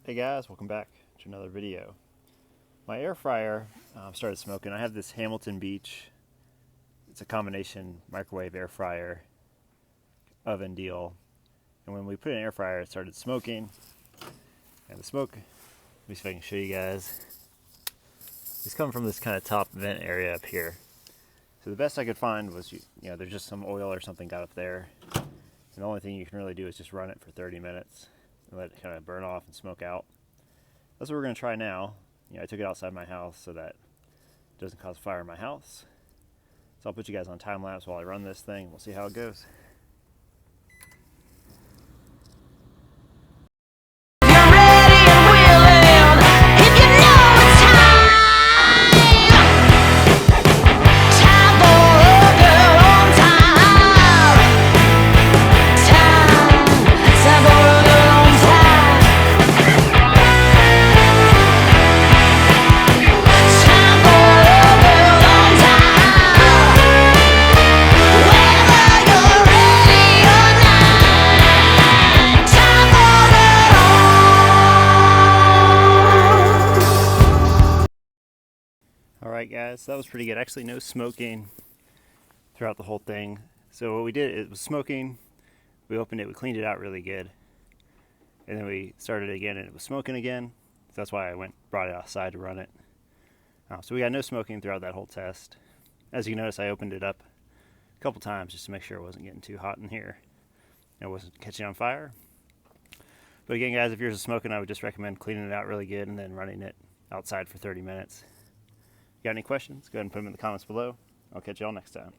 Hey guys, welcome back to another video. My air fryer started smoking. I have this Hamilton Beach. It's a combination microwave air fryer oven deal. And when we put it in air fryer, it started smoking. And the smoke, let me see if I can show you guys. It's coming from this kind of top vent area up here. So the best I could find was, there's just some oil or something got up there. And the only thing you can really do is just run it for 30 minutes and let it kind of burn off and smoke out. That's what we're going to try now. I took it outside my house so that it doesn't cause fire in my house. So I'll put you guys on time lapse while I run this thing and we'll see how it goes. Alright guys, that was pretty good. Actually no smoking throughout the whole thing. So what we did, it was smoking, we opened it, we cleaned it out really good. And then we started it again and it was smoking again. So that's why I brought it outside to run it. So we got no smoking throughout that whole test. As you notice, I opened it up a couple times just to make sure it wasn't getting too hot in here. And it wasn't catching on fire. But again guys, if yours is smoking, I would just recommend cleaning it out really good and then running it outside for 30 minutes. Got any questions? Go ahead and put them in the comments below. I'll catch y'all next time.